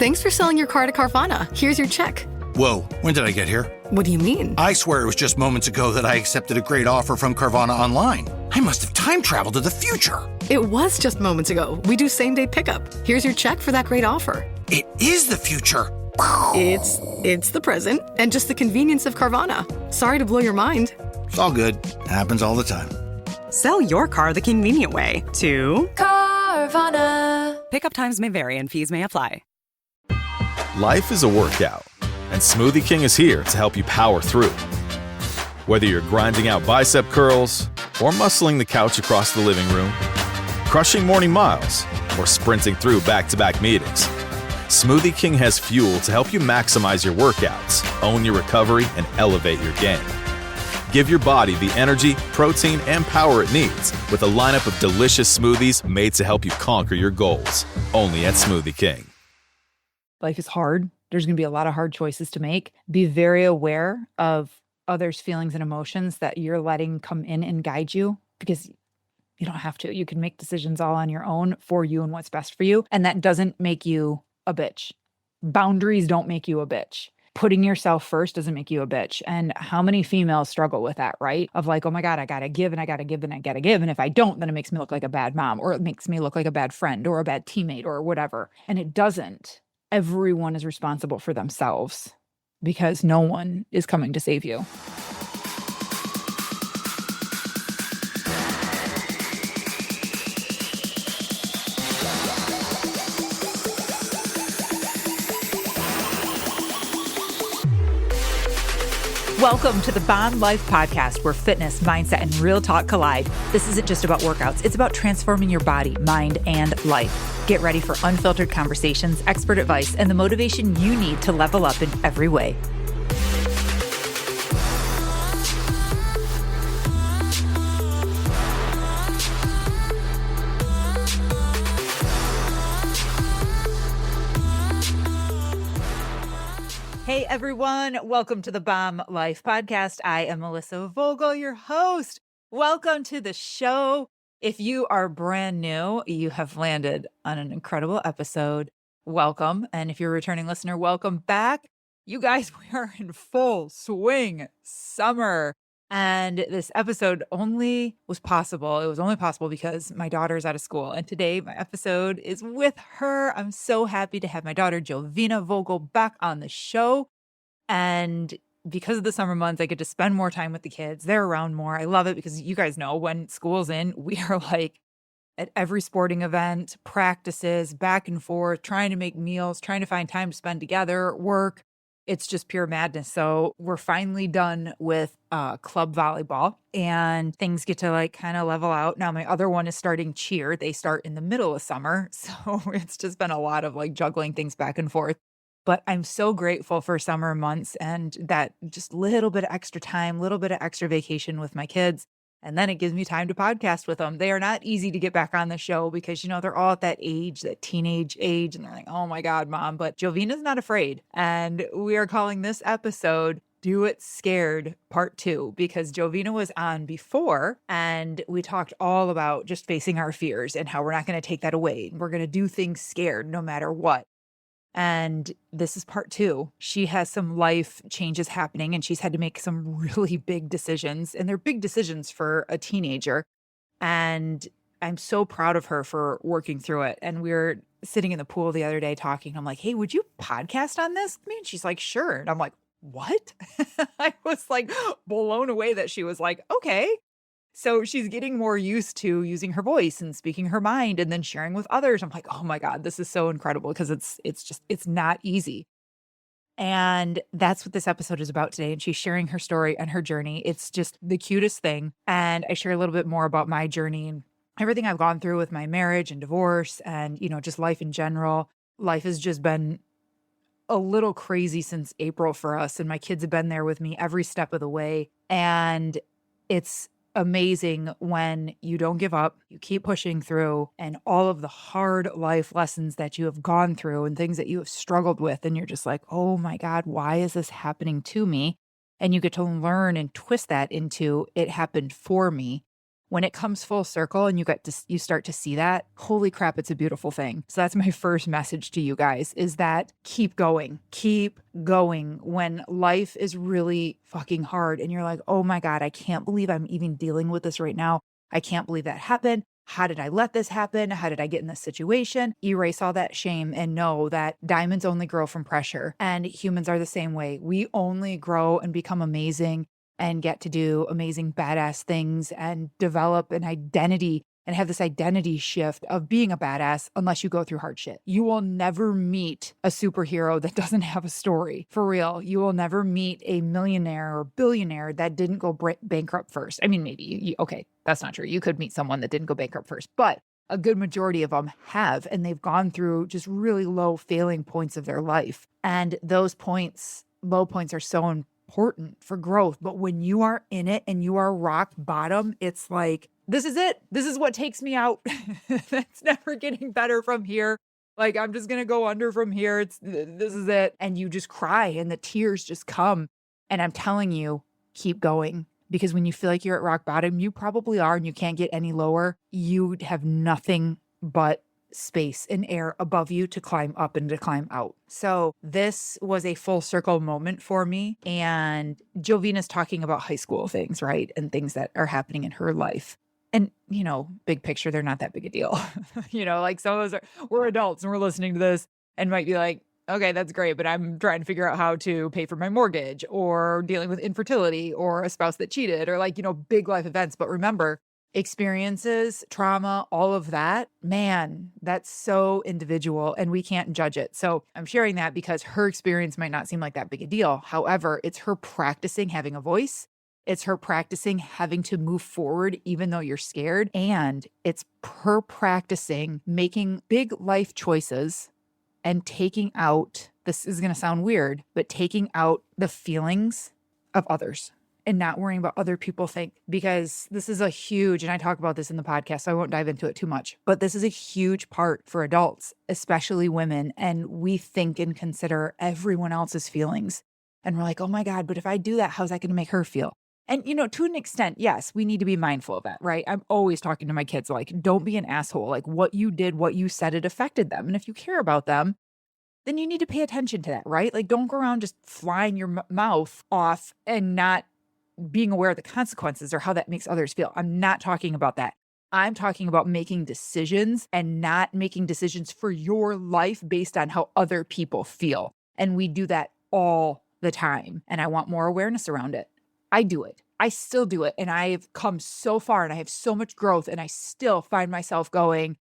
Thanks for selling your car to Carvana. Here's your check. Whoa, when did I get here? What do you mean? I swear it was just moments ago that I accepted a great offer from Carvana online. I must have time traveled to the future. It was just moments ago. We do same-day pickup. Here's your check for that great offer. It is the future. It's the present and just the convenience of Carvana. Sorry to blow your mind. It's all good. Happens all the time. Sell your car the convenient way to Carvana. Pickup times may vary and fees may apply. Life is a workout, and Smoothie King is here to help you power through. Whether you're grinding out bicep curls or muscling the couch across the living room, crushing morning miles, or sprinting through back-to-back meetings, Smoothie King has fuel to help you maximize your workouts, own your recovery, and elevate your game. Give your body the energy, protein, and power it needs with a lineup of delicious smoothies made to help you conquer your goals. Only at Smoothie King. Life is hard. There's going to be a lot of hard choices to make. Be very aware of others' feelings and emotions that you're letting come in and guide you, because you don't have to. You can make decisions all on your own for you and what's best for you. And that doesn't make you a bitch. Boundaries don't make you a bitch. Putting yourself first doesn't make you a bitch. And how many females struggle with that, right? Of like, oh my God, I got to give and I got to give and I got to give. And if I don't, then it makes me look like a bad mom, or it makes me look like a bad friend or a bad teammate or whatever. And it doesn't. Everyone is responsible for themselves, because no one is coming to save you. Welcome to the Bomb Life Podcast, where fitness, mindset, and real talk collide. This isn't just about workouts. It's about transforming your body, mind, and life. Get ready for unfiltered conversations, expert advice, and the motivation you need to level up in every way. Hey everyone, welcome to the Bomb Life Podcast. I am Melissa Vogel, your host. Welcome to the show. If you are brand new, you have landed on an incredible episode. Welcome. And if you're a returning listener, welcome back. You guys, we are in full swing summer. And this episode only was possible. It was only possible because my daughter's out of school. And today my episode is with her. I'm so happy to have my daughter, Jovina Vogel, back on the show. And because of the summer months, I get to spend more time with the kids. They're around more. I love it because you guys know when school's in, we are like at every sporting event, practices, back and forth, trying to make meals, trying to find time to spend together, work. It's just pure madness. So we're finally done with club volleyball and things get to like kind of level out. Now my other one is starting cheer. They start in the middle of summer. So it's just been a lot of like juggling things back and forth. But I'm so grateful for summer months and that just little bit of extra time, little bit of extra vacation with my kids. And then it gives me time to podcast with them. They are not easy to get back on the show because, you know, they're all at that age, that teenage age. And they're like, oh my God, Mom. But Jovina's not afraid. And we are calling this episode Do It Scared Part 2, because Jovina was on before and we talked all about just facing our fears and how we're not going to take that away. We're going to do things scared no matter what. And this is part 2. She has some life changes happening and she's had to make some really big decisions, and they're big decisions for a teenager. And I'm so proud of her for working through it. And we were sitting in the pool the other day talking. I'm like, hey, would you podcast on this with me? And she's like, sure. And I'm like, what? I was like blown away that she was like, okay. So she's getting more used to using her voice and speaking her mind and then sharing with others. I'm like, oh my God, this is so incredible, because it's not easy. And that's what this episode is about today. And she's sharing her story and her journey. It's just the cutest thing. And I share a little bit more about my journey and everything I've gone through with my marriage and divorce and, you know, just life in general. Life has just been a little crazy since April for us. And my kids have been there with me every step of the way. And it's amazing when you don't give up, you keep pushing through, and all of the hard life lessons that you have gone through and things that you have struggled with. And you're just like, oh my God, why is this happening to me? And you get to learn and twist that into it happened for me. when it comes full circle and you start to see that, holy crap, it's a beautiful thing. So that's my first message to you guys, is that keep going when life is really fucking hard and you're like, oh my God, I can't believe I'm even dealing with this right now. I can't believe that happened. How did I let this happen? How did I get in this situation? Erase all that shame and know that diamonds only grow from pressure, and humans are the same way. We only grow and become amazing and get to do amazing, badass things and develop an identity and have this identity shift of being a badass unless you go through hard shit. You will never meet a superhero that doesn't have a story. For real, you will never meet a millionaire or billionaire that didn't go bankrupt first. I mean, maybe, okay, that's not true. You could meet someone that didn't go bankrupt first, but a good majority of them have, and they've gone through just really low failing points of their life. And those low points are so important for growth. But when you are in it and you are rock bottom, it's like, this is it. This is what takes me out. It's never getting better from here. Like, I'm just going to go under from here. This is it. And you just cry and the tears just come. And I'm telling you, keep going. Because when you feel like you're at rock bottom, you probably are, and you can't get any lower. You have nothing but space and air above you to climb up and to climb out. So this was a full circle moment for me. And Jovina's talking about high school things, right? And things that are happening in her life. And, big picture, they're not that big a deal. Like some of us we're adults and we're listening to this and might be like, okay, that's great, but I'm trying to figure out how to pay for my mortgage or dealing with infertility or a spouse that cheated or big life events. But remember, experiences, trauma, all of that, man, that's so individual and we can't judge it. So I'm sharing that because her experience might not seem like that big a deal. However, it's her practicing having a voice. It's her practicing having to move forward even though you're scared. And it's her practicing making big life choices and taking out, this is going to sound weird, but taking out the feelings of others and not worrying about other people think, because this is a huge, and I talk about this in the podcast, so I won't dive into it too much, but this is a huge part for adults, especially women. And we think and consider everyone else's feelings. And we're like, oh my God, but if I do that, how's that going to make her feel? And, to an extent, yes, we need to be mindful of that, right? I'm always talking to my kids, like, don't be an asshole. Like, what you did, what you said, it affected them. And if you care about them, then you need to pay attention to that, right? Like, don't go around just flying your mouth off and not being aware of the consequences or how that makes others feel. I'm not talking about that. I'm talking about making decisions and not making decisions for your life based on how other people feel. And we do that all the time. And I want more awareness around it. I do it. I still do it. And I've come so far and I have so much growth and I still find myself going,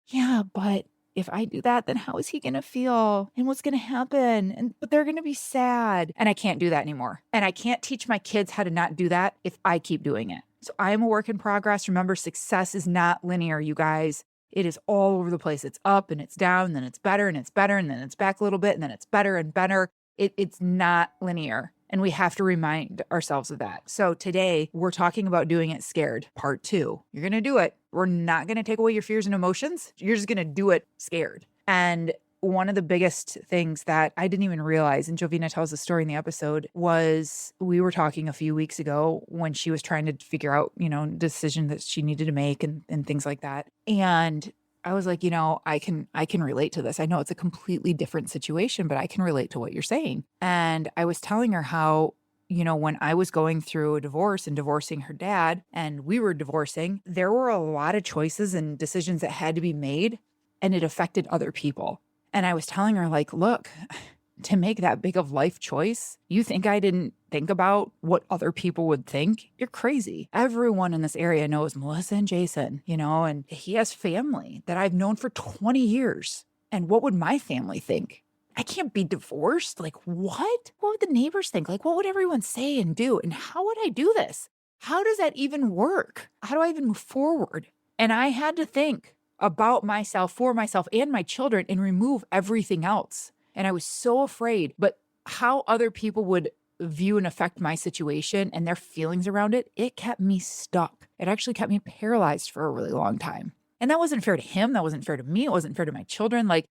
yeah, but if I do that, then how is he going to feel? And what's going to happen? But they're going to be sad. And I can't do that anymore. And I can't teach my kids how to not do that if I keep doing it. So I am a work in progress. Remember, success is not linear, you guys. It is all over the place. It's up and it's down, and then it's better and it's better, and then it's back a little bit, and then it's better and better. It's not linear. And we have to remind ourselves of that. So today we're talking about doing it scared, part 2. You're going to do it. We're not going to take away your fears and emotions. You're just going to do it scared. And one of the biggest things that I didn't even realize, and Jovina tells the story in the episode, was we were talking a few weeks ago when she was trying to figure out, decision that she needed to make and things like that. And I was like, I can relate to this. I know it's a completely different situation, but I can relate to what you're saying. And I was telling her how, when I was going through a divorce and divorcing her dad, and we were divorcing, there were a lot of choices and decisions that had to be made, and it affected other people. And I was telling her, like, look, to make that big of life choice, you think I didn't think about what other people would think? You're crazy. Everyone in this area knows Melissa and Jason, and he has family that I've known for 20 years. And what would my family think? I can't be divorced. Like, what? What would the neighbors think? Like, what would everyone say and do? And how would I do this? How does that even work? How do I even move forward? And I had to think about myself, for myself and my children, and remove everything else. And I was so afraid, but how other people would view and affect my situation and their feelings around it, it kept me stuck. It actually kept me paralyzed for a really long time. And that wasn't fair to him. That wasn't fair to me. It wasn't fair to my children. Like,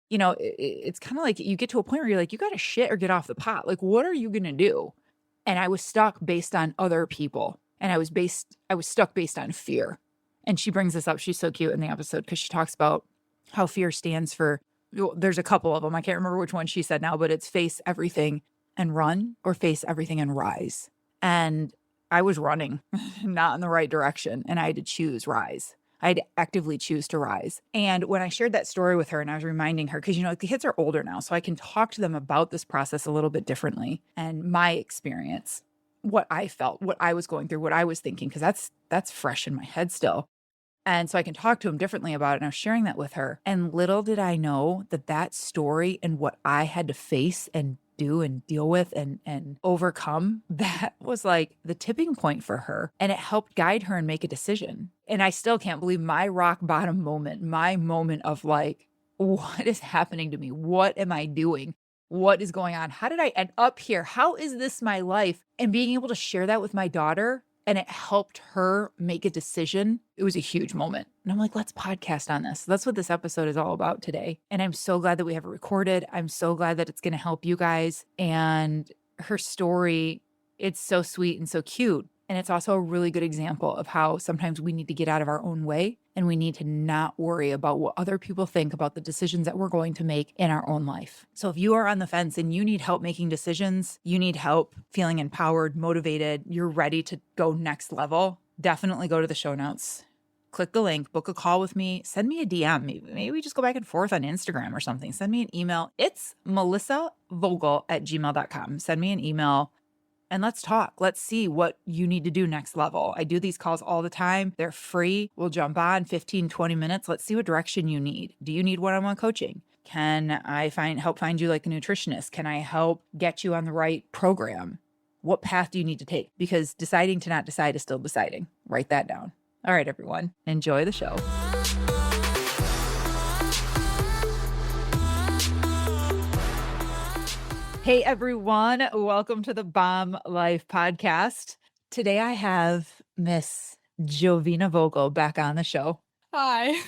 it's kind of like you get to a point where you're like, you got to shit or get off the pot. Like, what are you going to do? And I was stuck based on other people. And I was stuck based on fear. And she brings this up. She's so cute in the episode because she talks about how fear stands for, well, there's a couple of them. I can't remember which one she said now, but it's face everything and run, or face everything and rise. And I was running, not in the right direction. And I had to choose rise. I had to actively choose to rise. And when I shared that story with her and I was reminding her, because, the kids are older now, so I can talk to them about this process a little bit differently and my experience, what I felt, what I was going through, what I was thinking, because that's fresh in my head still. And so I can talk to them differently about it. And I was sharing that with her. And little did I know that story and what I had to face and do and deal with and overcome, that was like the tipping point for her. And it helped guide her and make a decision. And I still can't believe my rock bottom moment, my moment of like, what is happening to me? What am I doing? What is going on? How did I end up here? How is this my life? And being able to share that with my daughter, and it helped her make a decision. It was a huge moment. And I'm like, let's podcast on this. That's what this episode is all about today. And I'm so glad that we have it recorded. I'm so glad that it's going to help you guys. And her story, it's so sweet and so cute. And it's also a really good example of how sometimes we need to get out of our own way and we need to not worry about what other people think about the decisions that we're going to make in our own life. So if you are on the fence and you need help making decisions, you need help feeling empowered, motivated, you're ready to go next level, definitely go to the show notes. Click the link, book a call with me, send me a DM. Maybe we just go back and forth on Instagram or something. Send me an email. It's melissavogel@gmail.com. Send me an email. And let's talk. Let's see what you need to do next level. I do these calls all the time. They're free. We'll jump on 15, 20 minutes. Let's see what direction you need. Do you need one-on-one coaching? Can I help find you like a nutritionist? Can I help get you on the right program? What path do you need to take? Because deciding to not decide is still deciding. Write that down. All right, everyone. Enjoy the show. Hey everyone, welcome to the Bomb Life podcast. Today I have Miss Jovina Vogel back on the show. Hi.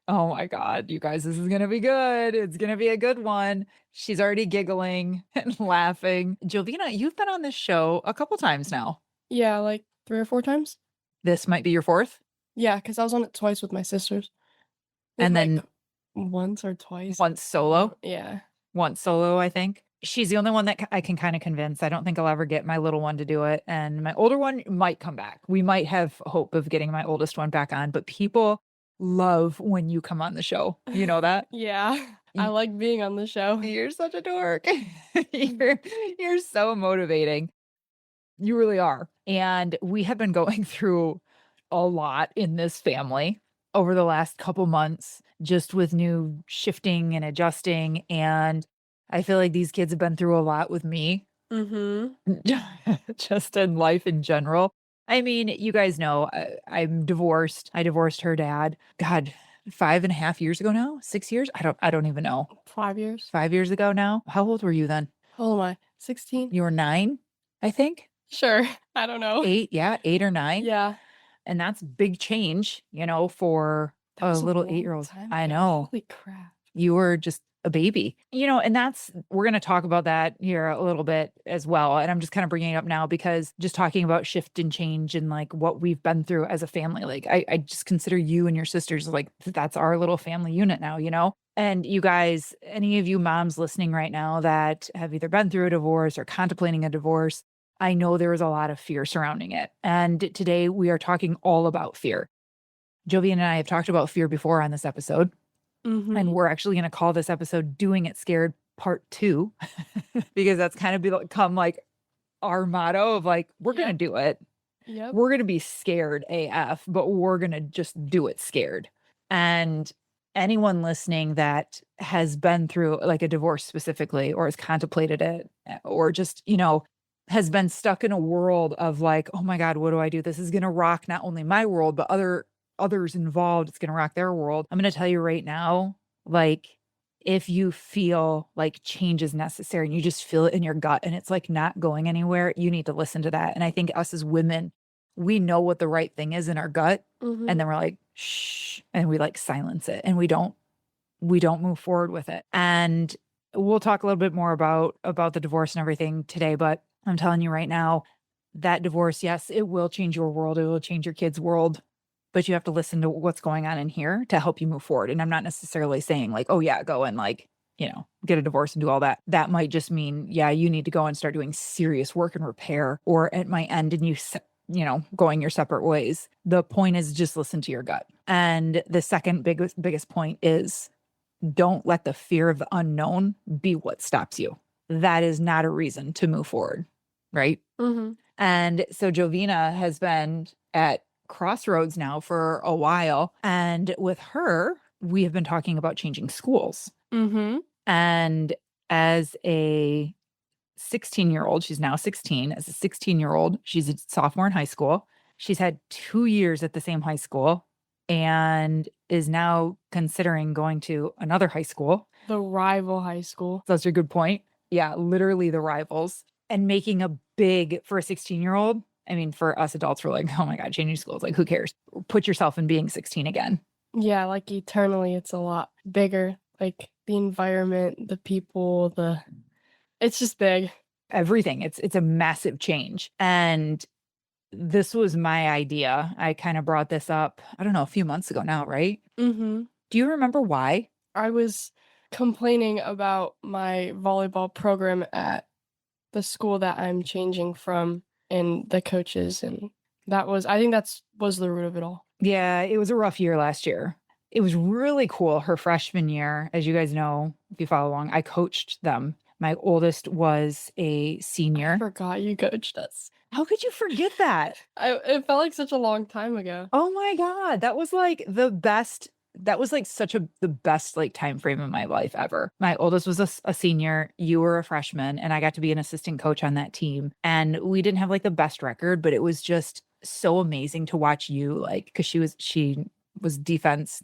Oh my God, you guys, this is going to be good. It's going to be a good one. She's already giggling and laughing. Jovina, you've been on this show a couple times now. Yeah, like 3 or 4 times. This might be your fourth? Yeah, because I was on it twice with my sisters. And then like, once or twice. once solo? Yeah. Once solo, I think. She's the only one that I can kind of convince. I don't think I'll ever get my little one to do it. And my older one might come back. We might have hope of getting my oldest one back on, but people love when you come on the show. You know that? Yeah. I like being on the show. You're such a dork. You're so motivating. You really are. And we have been going through a lot in this family over the last couple months, just with new shifting and adjusting. And I feel like these kids have been through a lot with me, just in life in general. I mean, you guys know I'm divorced. I divorced her dad. God, 5.5 years ago now? 6 years? I don't even know. 5 years. 5 years ago now. How old were you then? How old am I? 16? You were 9, I think. Sure. I don't know. 8, yeah, 8 or 9. Yeah. And that's big change, for That a was little long 8-year-old. time I ago. know. Holy crap. You were just a baby, and we're going to talk about that here a little bit as well. And I'm just kind of bringing it up now because just talking about shift and change and like what we've been through as a family, like I just consider you and your sisters, like that's our little family unit now, and you guys, any of you moms listening right now that have either been through a divorce or contemplating a divorce, I know there is a lot of fear surrounding it. And today we are talking all about fear. Jovina and I have talked about fear before on this episode. And we're actually going to call this episode Doing It Scared Part 2, because that's kind of become like our motto of like, we're going to do it. Yep. We're going to be scared AF, but we're going to just do it scared. And anyone listening that has been through like a divorce specifically, or has contemplated it, or just, has been stuck in a world of like, oh my God, what do I do? This is going to rock not only my world, but others involved. It's going to rock their world. I'm going to tell you right now, like, if you feel like change is necessary and you just feel it in your gut and it's like not going anywhere, you need to listen to that. And I think us as women, we know what the right thing is in our gut. And then we're like, shh, and we like silence it and we don't move forward with it. And we'll talk a little bit more about the divorce and everything today, but I'm telling you right now, that divorce, yes, it will change your world. It will change your kids' world. But you have to listen to what's going on in here to help you move forward. And I'm not necessarily saying like, oh yeah, go and like, get a divorce and do all that. That might just mean, yeah, you need to go and start doing serious work and repair, or it might end in you, going your separate ways. The point is just listen to your gut. And the second biggest point is don't let the fear of the unknown be what stops you. That is not a reason to move forward. Right. Mm-hmm. And so Jovina has been at crossroads now for a while. And with her, we have been talking about changing schools. Mm-hmm. And as a 16-year-old, she's now 16. As a 16-year-old, she's a sophomore in high school. She's had 2 years at the same high school and is now considering going to another high school. The rival high school. That's a good point. Yeah, literally the rivals. And making a big, for a 16-year-old, I mean, for us adults, we're like, oh my God, changing schools. Like, who cares? Put yourself in being 16 again. Yeah, like eternally, it's a lot bigger. Like the environment, the people, it's just big. Everything. It's a massive change. And this was my idea. I kind of brought this up, I don't know, a few months ago now, right? Mm-hmm. Do you remember why? I was complaining about my volleyball program at the school that I'm changing from and the coaches. And I think was the root of it all. Yeah, it was a rough year last year. It was really cool. Her freshman year, as you guys know, if you follow along, I coached them. My oldest was a senior. I forgot you coached us. How could you forget that? It felt like such a long time ago. Oh my God. That was like the best. That was like the best like time frame in my life ever. My oldest was a senior, you were a freshman, and I got to be an assistant coach on that team. And we didn't have like the best record, but it was just so amazing to watch you, like, because she was defense,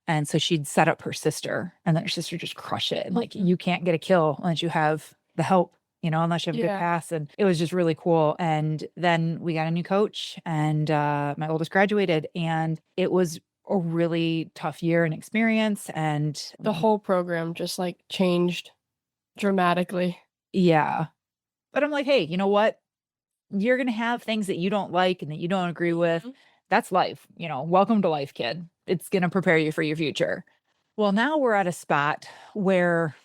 and so she'd set up her sister and then her sister just crush it. And like, you can't get a kill unless you have the help, unless you have a good pass. And it was just really cool. And then we got a new coach and my oldest graduated, and it was a really tough year and experience. And the whole program just like changed dramatically. Yeah. But I'm like, hey, you know what? You're going to have things that you don't like and that you don't agree with. Mm-hmm. That's life. Welcome to life, kid. It's going to prepare you for your future. Well, now we're at a spot where,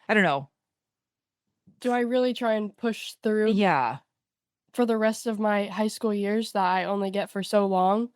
I don't know. Do I really try and push through? Yeah. For the rest of my high school years that I only get for so long?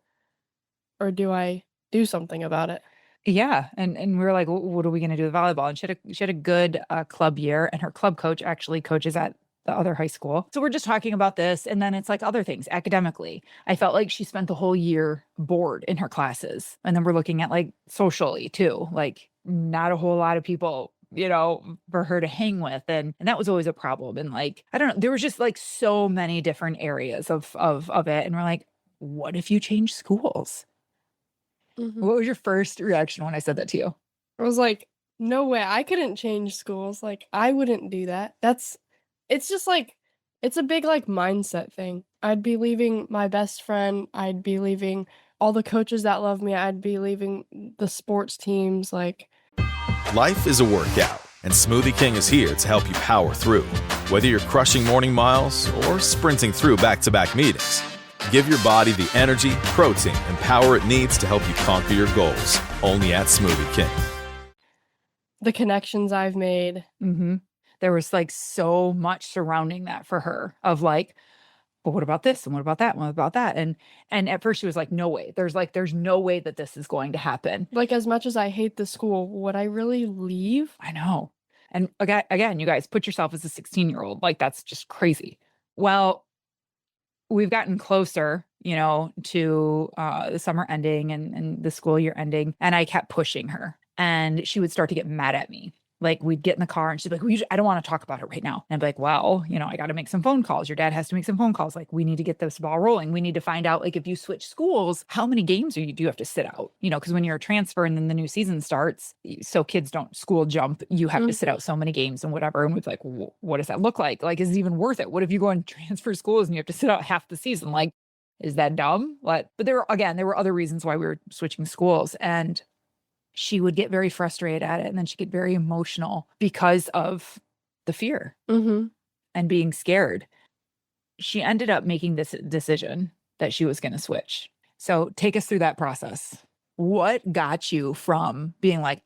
Or do I do something about it? Yeah. And we were like, what are we going to do with volleyball? And she had a good club year, and her club coach actually coaches at the other high school. So we're just talking about this. And then it's like other things academically. I felt like she spent the whole year bored in her classes. And then we're looking at like socially too, like not a whole lot of people, for her to hang with. And that was always a problem. And like, I don't know, there was just like so many different areas of it. And we're like, what if you change schools? Mm-hmm. What was your first reaction when I said that to you? I was like, no way, I couldn't change schools. Like, I wouldn't do that. It's just like, it's a big like mindset thing. I'd be leaving my best friend. I'd be leaving all the coaches that love me. I'd be leaving the sports teams. Like, life is a workout, and Smoothie King is here to help you power through. Whether you're crushing morning miles or sprinting through back-to-back meetings, give your body the energy, protein, and power it needs to help you conquer your goals. Only at Smoothie King. The connections I've made. Mm-hmm. There was like so much surrounding that for her of like, but what about this? And what about that? And what about that? And at first she was like, no way. There's no way that this is going to happen. Like, as much as I hate the school, would I really leave? I know. And again, you guys, put yourself as a 16-year-old. Like, that's just crazy. Well, we've gotten closer, to the summer ending and the school year ending. And I kept pushing her, and she would start to get mad at me. Like, we'd get in the car and she'd be like, I don't want to talk about it right now. And I'd be like, well, I got to make some phone calls. Your dad has to make some phone calls. Like, we need to get this ball rolling. We need to find out, like, if you switch schools, how many games do you have to sit out? Because when you're a transfer and then the new season starts, so kids don't school jump, you have to sit out so many games and whatever. And we're like, what does that look like? Like, is it even worth it? What if you go and transfer schools and you have to sit out half the season? Like, is that dumb? What? But there were other reasons why we were switching schools. And she would get very frustrated at it. And then she'd get very emotional because of the fear and being scared. she ended up making this decision that she was going to switch. So take us through that process. What got you from being like,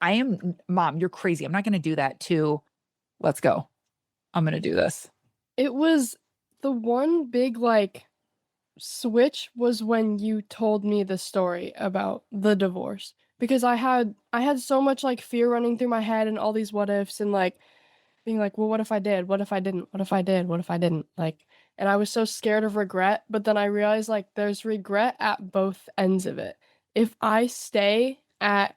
Mom, you're crazy, I'm not going to do that, to let's go, I'm going to do this? It was the one big like switch was when you told me the story about the divorce, because I had so much like fear running through my head and all these what ifs and like being like, well, what if I did? What if I didn't? What if I did? What if I didn't? Like, and I was so scared of regret, but then I realized like there's regret at both ends of it. If I stay at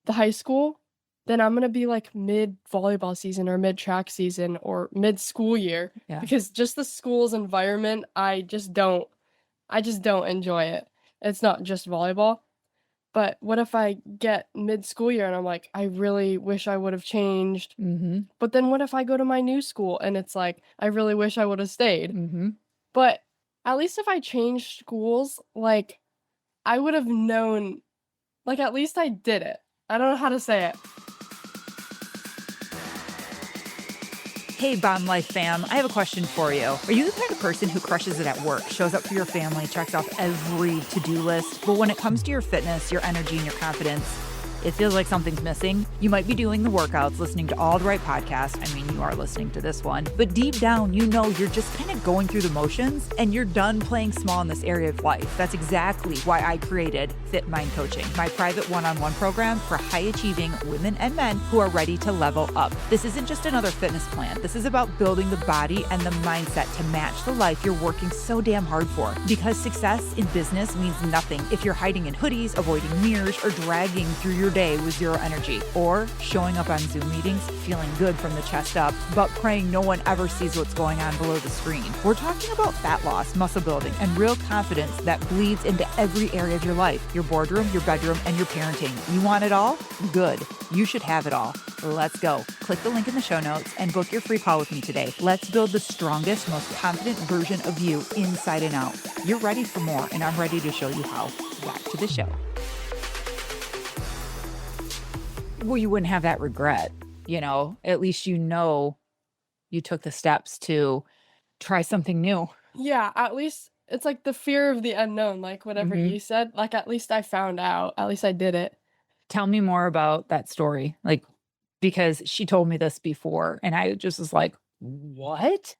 the high school, then I'm going to be like mid volleyball season or mid track season or mid school year, because just the school's environment, I just don't enjoy it. It's not just volleyball. But what if I get mid school year and I'm like, I really wish I would have changed. Mm-hmm. But then what if I go to my new school and it's like, I really wish I would have stayed. Mm-hmm. But at least if I changed schools, like I would have known, like at least I did it. I don't know how to say it. Hey, Bomb Life fam, I have a question for you. Are you the kind of person who crushes it at work, shows up for your family, checks off every to-do list, but when it comes to your fitness, your energy, and your confidence, it feels like something's missing? You might be doing the workouts, listening to all the right podcasts. I mean, you are listening to this one. But deep down, you know you're just kind of going through the motions and you're done playing small in this area of life. That's exactly why I created Fit Mind Coaching, my private one-on-one program for high-achieving women and men who are ready to level up. This isn't just another fitness plan. This is about building the body and the mindset to match the life you're working so damn hard for. Because success in business means nothing if you're hiding in hoodies, avoiding mirrors, or dragging through your day with zero energy, or showing up on Zoom meetings feeling good from the chest up, but praying no one ever sees what's going on below the screen. We're talking about fat loss, muscle building, and real confidence that bleeds into every area of your life, your boardroom, your bedroom, and your parenting. You want it all? Good. You should have it all. Let's go. Click the link in the show notes and book your free call with me today. Let's build the strongest, most confident version of you inside and out. You're ready for more, and I'm ready to show you how. Back to the show. Well, you wouldn't have that regret, at least you took the steps to try something new. Yeah, at least it's like the fear of the unknown, like whatever you said, like at least I found out, at least I did it. Tell me more about that story, because she told me this before and I just was like, what?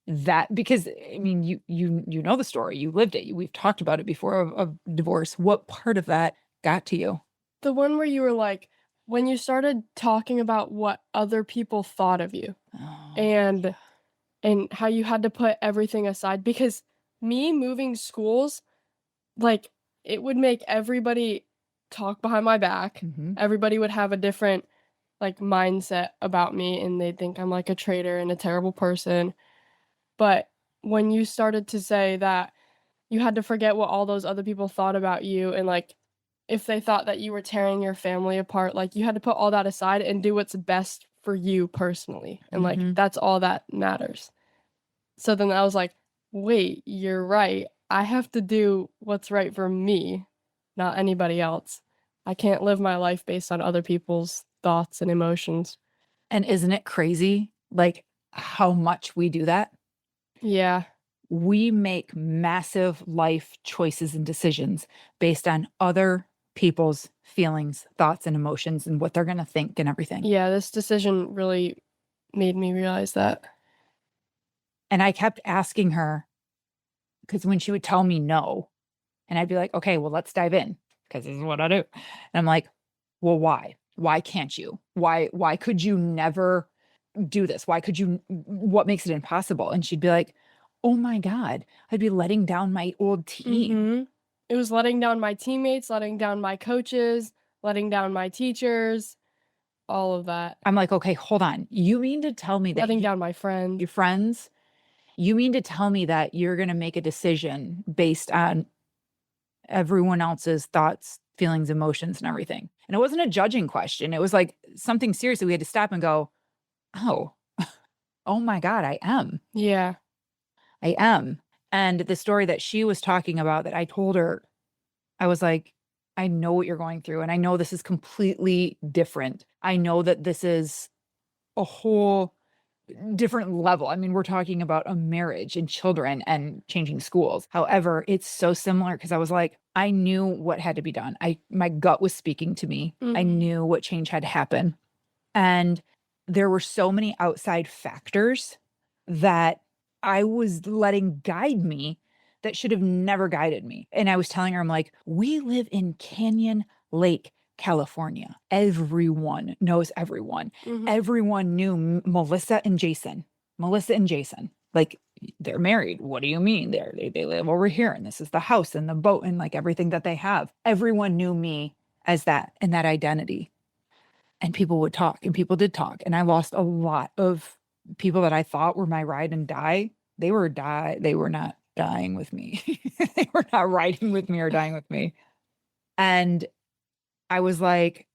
Because I mean, you know the story, you lived it, we've talked about it before of divorce. What part of that got to you? The one where you were like, when you started talking about what other people thought of you and how you had to put everything aside, because me moving schools, like it would make everybody talk behind my back. Mm-hmm. Everybody would have a different like mindset about me and they'd think I'm like a traitor and a terrible person. But when you started to say that you had to forget what all those other people thought about you, and like if they thought that you were tearing your family apart, like you had to put all that aside and do what's best for you personally. And like, that's all that matters. So then I was like, wait, you're right. I have to do what's right for me, not anybody else. I can't live my life based on other people's thoughts and emotions. And isn't it crazy, like how much we do that? Yeah. We make massive life choices and decisions based on other people's feelings, thoughts, and emotions and what they're going to think and everything. Yeah, this decision really made me realize that. And I kept asking her, because when she would tell me no, and I'd be like, okay, well, let's dive in, because this is what I do. And I'm like, well, why? Why can't you? Why could you never do this? What makes it impossible? And she'd be like, oh my God, I'd be letting down my old team. Mm-hmm. It was letting down my teammates, letting down my coaches, letting down my teachers, all of that. I'm like, okay, hold on. You mean to tell me that letting down my friends? Your friends? You mean to tell me that you're going to make a decision based on everyone else's thoughts, feelings, emotions, and everything? And it wasn't a judging question. It was like something serious that we had to stop and go, oh my God, I am. Yeah. I am. And the story that she was talking about that I told her, I was like, I know what you're going through. And I know this is completely different. I know that this is a whole different level. I mean, we're talking about a marriage and children and changing schools. However, it's so similar because I was like, I knew what had to be done. My gut was speaking to me. I knew what change had to happen. And there were so many outside factors that I was letting guide me that should have never guided me. And I was telling her, I'm like, we live in Canyon Lake, California. Everyone knows everyone. Everyone knew Melissa and Jason. Melissa and Jason. Like, they're married. What do you mean? They live over here, and this is the house and the boat and like everything that they have. Everyone knew me as that and that identity. And people would talk, and people did talk. And I lost a lot of people that I thought were my ride and die. They were not dying with me. They were not riding with me or dying with me. And I was like,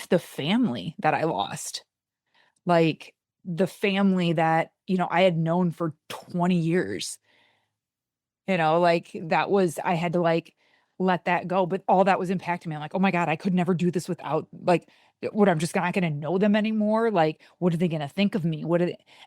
the family that I lost, like the family that, I had known for 20 years, like that was, I had to like let that go. But all that was impacting me. I'm like, oh my God, I could never do this without like, what, I'm just not going to know them anymore. Like, what are they going to think of me?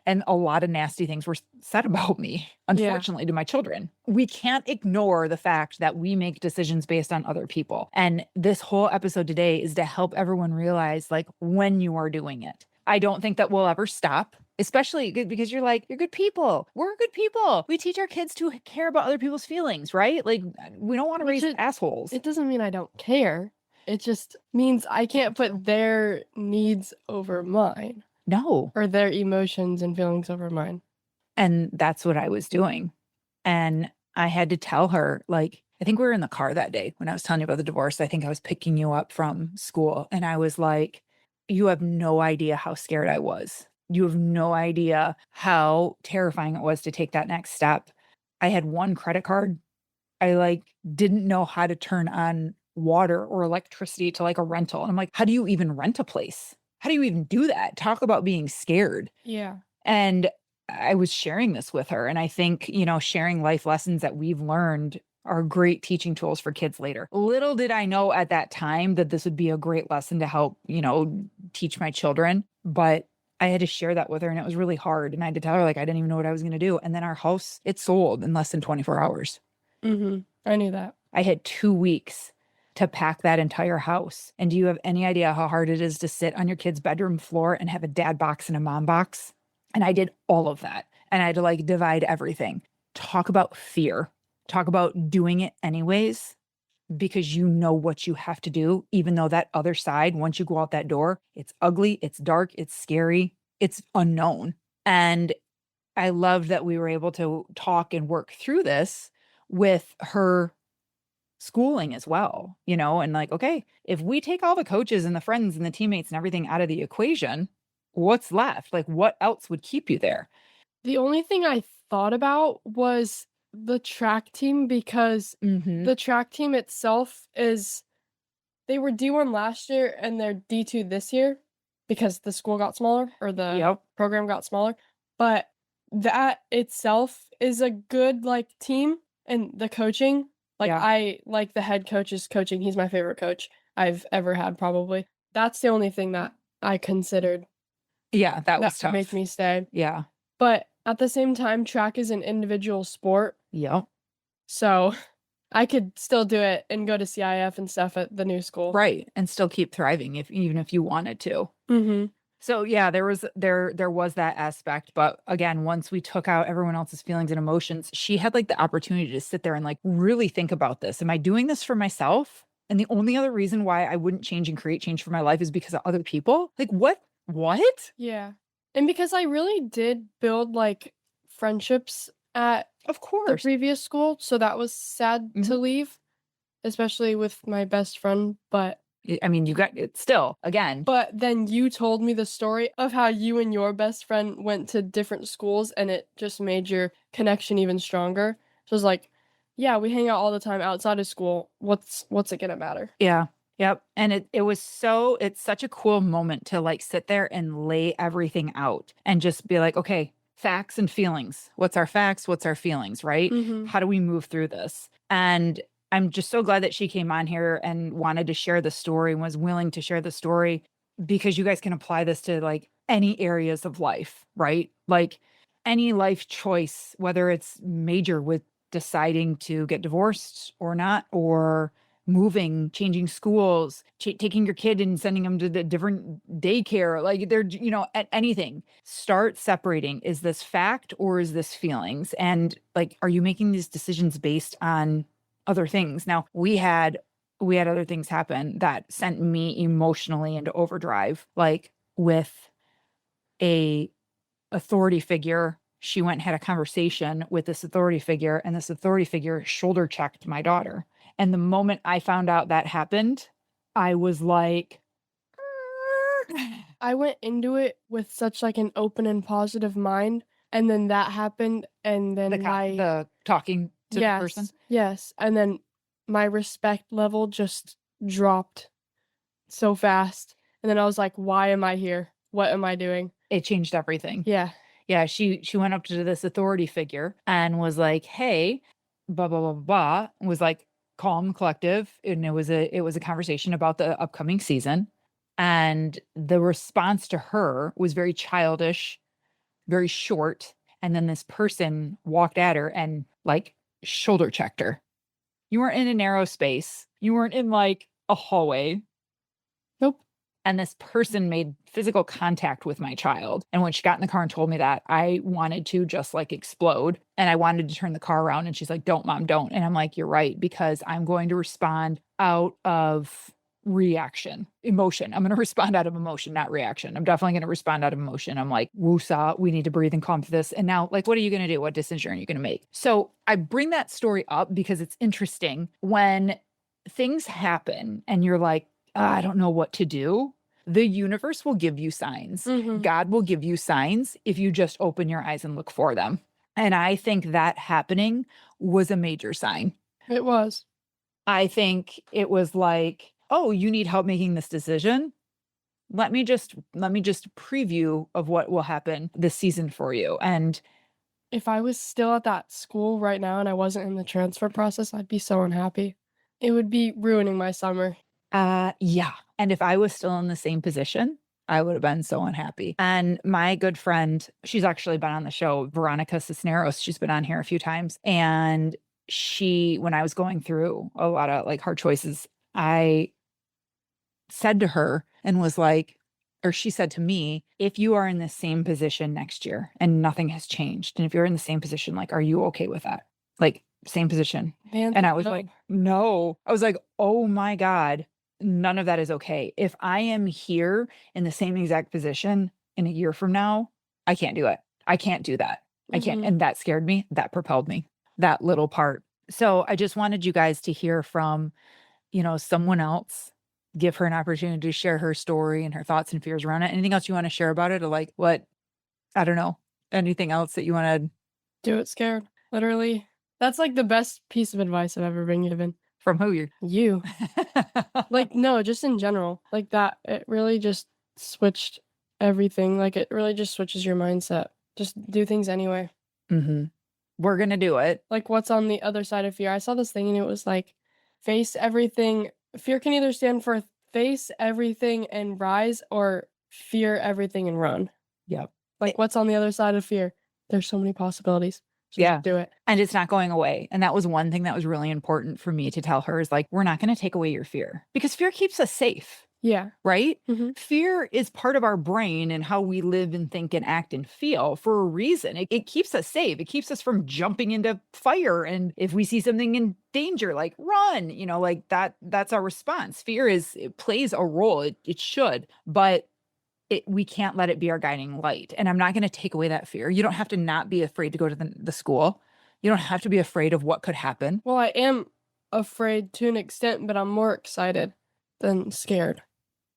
And a lot of nasty things were said about me, unfortunately, to my children. We can't ignore the fact that we make decisions based on other people. And this whole episode today is to help everyone realize like when you are doing it. I don't think that we'll ever stop, especially because you're good people. We're good people. We teach our kids to care about other people's feelings, right? Like, we don't want to raise assholes. It doesn't mean I don't care. It just means I can't put their needs over mine. No. Or their emotions and feelings over mine. And that's what I was doing. And I had to tell her, like, I think we were in the car that day when I was telling you about the divorce. I think I was picking you up from school. And I was like, you have no idea how scared I was. You have no idea how terrifying it was to take that next step. I had one credit card. I like didn't know how to turn on water or electricity to like a rental. And I'm like, how do you even rent a place? How do you even do that? Talk about being scared. Yeah. And I was sharing this with her. And I think, sharing life lessons that we've learned are great teaching tools for kids later. Little did I know at that time that this would be a great lesson to help, teach my children. But I had to share that with her, and it was really hard. And I had to tell her, like, I didn't even know what I was going to do. And then our house, it sold in less than 24 hours. I knew that. I had 2 weeks to pack that entire house. And do you have any idea how hard it is to sit on your kid's bedroom floor and have a dad box and a mom box? And I did all of that. And I had to like divide everything. Talk about fear. Talk about doing it anyways, because you know what you have to do, even though that other side, once you go out that door, it's ugly, it's dark, it's scary, it's unknown. And I loved that we were able to talk and work through this with her schooling as well, and like, okay, if we take all the coaches and the friends and the teammates and everything out of the equation, what's left? Like, what else would keep you there? The only thing I thought about was the track team, because the track team itself they were D1 last year and they're D2 this year because the school got smaller or the program got smaller. But that itself is a good like team, and the coaching, like I like the head coach's coaching. He's my favorite coach I've ever had, probably. That's the only thing that I considered. Yeah, that was tough. Make me stay. Yeah. But at the same time, track is an individual sport. Yep. So I could still do it and go to CIF and stuff at the new school. Right. And still keep thriving even if you wanted to. So yeah, there was that aspect. But again, once we took out everyone else's feelings and emotions, she had like the opportunity to sit there and like really think about this. Am I doing this for myself? And the only other reason why I wouldn't change and create change for my life is because of other people. Like what? Yeah. And because I really did build like friendships at the previous school. So that was sad to leave, especially with my best friend. But I mean, you got it still again. But then you told me the story of how you and your best friend went to different schools, and it just made your connection even stronger. So it was like, yeah, we hang out all the time outside of school. What's it gonna matter? Yeah. Yep. And it's such a cool moment to like sit there and lay everything out and just be like, okay, facts and feelings. What's our facts? What's our feelings? Right? How do we move through this? And I'm just so glad that she came on here and wanted to share the story and was willing to share the story, because you guys can apply this to like any areas of life, right? Like any life choice, whether it's major with deciding to get divorced or not, or moving, changing schools, taking your kid and sending them to the different daycare, like they're, at anything. Start separating. Is this fact or is this feelings? And like, are you making these decisions based on other things? Now, we had other things happen that sent me emotionally into overdrive, like with a authority figure. She went and had a conversation with this authority figure, and this authority figure shoulder checked my daughter. And the moment I found out that happened, I was like, I went into it with such like an open and positive mind, and then that happened, and then the talking to the person. Yes, and then my respect level just dropped so fast, and then I was like, why am I here? What am I doing? It changed everything. Yeah. Yeah, she went up to this authority figure and was like, "Hey, blah blah blah blah," was like calm, collective, and it was a conversation about the upcoming season. And the response to her was very childish, very short. And then this person walked at her and like shoulder checked her. You weren't in a narrow space. You weren't in like a hallway. Nope. And this person made physical contact with my child. And when she got in the car and told me that, I wanted to just like explode. And I wanted to turn the car around. And she's like, "Don't, Mom, don't." And I'm like, "You're right, because I'm going to respond out of reaction, emotion. I'm going to respond out of emotion, not reaction. I'm definitely going to respond out of emotion." I'm like, "Woosah, we need to breathe and calm through this." And now, like, what are you going to do? What decision are you going to make? So I bring that story up because it's interesting when things happen and you're like, "I don't know what to do." The universe will give you signs. Mhm. God will give you signs if you just open your eyes and look for them. And I think that happening was a major sign. It was. I think it was like, "Oh, you need help making this decision? Let me just preview of what will happen this season for you." And If I was still at that school right now and I wasn't in the transfer process, I'd be so unhappy. It would be ruining my summer. yeah. And if I was still in the same position, I would have been so unhappy. And my good friend, she's actually been on the show, Veronica Cisneros. She's been on here a few times. And when I was going through a lot of like hard choices, I said to her and was like, or she said to me, "If you are in the same position next year and nothing has changed, and if you're in the same position, like, are you okay with that? Like, same position." Man, And I was no. like, "No." I was like, "Oh my God, none of that is okay. If I am here in the same exact position in a year from now, I can't do it. I can't do that. I can't." Mhm. And that scared me. That propelled me, that little part. So I just wanted you guys to hear from, someone else, give her an opportunity to share her story and her thoughts and fears around it. Anything else you want to share about it? Or like what, I don't know, anything else that you want to, Do it scared. Literally. That's like the best piece of advice I've ever been given. from who you're You. Like, no, just in general. Like that, it really just switched everything. Like, it really just switches your mindset. Just do things anyway. hmm We're going to do it. Like, what's on the other side of fear? I saw this thing and it was like, face everything. Fear can either stand for face everything and rise, or fear everything and run. Yep. Like, what's on the other side of fear? There's so many possibilities. Just Yeah. do it. And it's not going away. And that was one thing that was really important for me to tell her is like, we're not going to take away your fear, because fear keeps us safe, Yeah. right? Mhm. Fear is part of our brain and how we live and think and act and feel for a reason. It keeps us safe. It keeps us from jumping into fire. And if we see something in danger, like run, like that's our response. Fear it plays a role. It should, but we can't let it be our guiding light. And I'm not going to take away that fear. You don't have to not be afraid to go to the school. You don't have to be afraid of what could happen. Well, I am afraid to an extent, but I'm more excited than scared.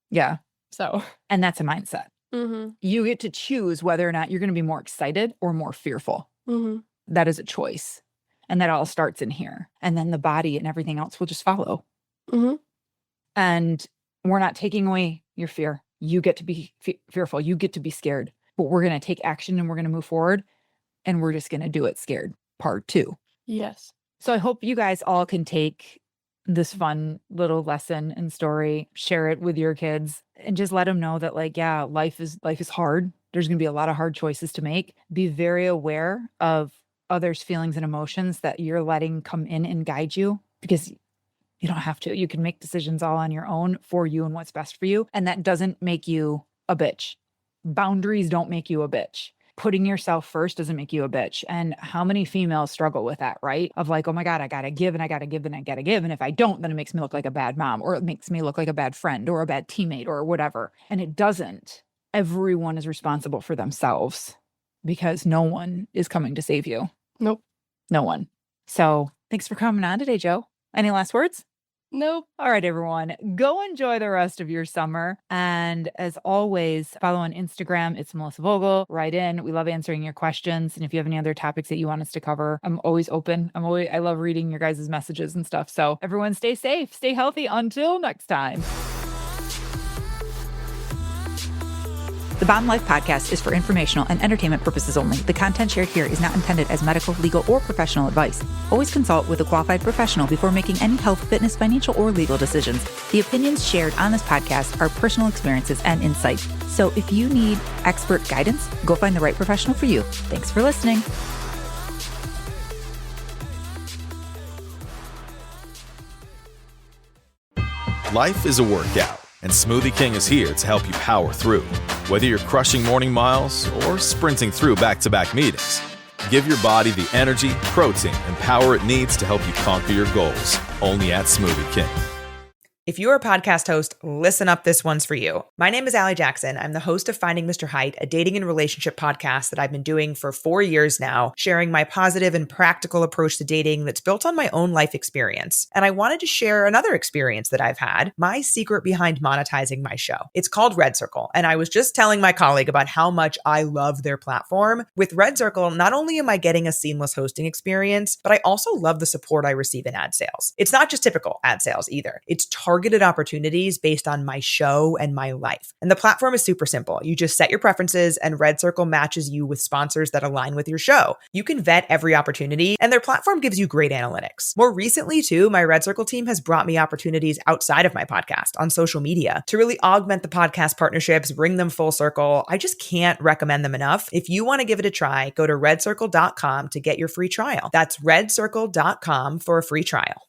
Yeah. So. And that's a mindset. Mm-hmm. You get to choose whether or not you're going to be more excited or more fearful. Mm-hmm. That is a choice. And that all starts in here. And then the body and everything else will just follow. Mm-hmm. And we're not taking away your fear. You get to be fearful. You get to be scared. But we're going to take action and we're going to move forward. And we're just going to do it scared. Part 2. Yes. So I hope you guys all can take this fun little lesson and story, share it with your kids. and just let them know that like, yeah, life is hard. There's going to be a lot of hard choices to make. Be very aware of others' feelings and emotions that you're letting come in and guide you, because you don't have to. You can make decisions all on your own for you and what's best for you. And that doesn't make you a bitch. Boundaries don't make you a bitch. Putting yourself first doesn't make you a bitch. And how many females struggle with that, right? Of like, oh my God, I got to give and I got to give and I got to give. And if I don't, then it makes me look like a bad mom, or it makes me look like a bad friend or a bad teammate or whatever. And it doesn't. Everyone is responsible for themselves, because no one is coming to save you. Nope. No one. So thanks for coming on today, Joe. Any last words? Nope. All right, everyone, go enjoy the rest of your summer. And as always, follow on Instagram. It's Melissa Vogel. Write in. We love answering your questions. And if you have any other topics that you want us to cover, I'm always open. I love reading your guys' messages and stuff. So everyone stay safe, stay healthy. Until next time. The Bomb Life podcast is for informational and entertainment purposes only. The content shared here is not intended as medical, legal, or professional advice. Always consult with a qualified professional before making any health, fitness, financial, or legal decisions. The opinions shared on this podcast are personal experiences and insight. So if you need expert guidance, go find the right professional for you. Thanks for listening. Life is a workout, and Smoothie King is here to help you power through. Whether you're crushing morning miles or sprinting through back-to-back meetings, give your body the energy, protein, and power it needs to help you conquer your goals. Only at Smoothie King. If you're a podcast host, listen up, this one's for you. My name is Allie Jackson. I'm the host of Finding Mr. Height, a dating and relationship podcast that I've been doing for 4 years now, sharing my positive and practical approach to dating that's built on my own life experience. And I wanted to share another experience that I've had, my secret behind monetizing my show. It's called Red Circle, and I was just telling my colleague about how much I love their platform. With Red Circle, not only am I getting a seamless hosting experience, but I also love the support I receive in ad sales. It's not just typical ad sales either. It's targeted opportunities based on my show and my life. And the platform is super simple. You just set your preferences and Red Circle matches you with sponsors that align with your show. You can vet every opportunity and their platform gives you great analytics. More recently too, my Red Circle team has brought me opportunities outside of my podcast on social media to really augment the podcast partnerships, bring them full circle. I just can't recommend them enough. If you want to give it a try, go to redcircle.com to get your free trial. That's redcircle.com for a free trial.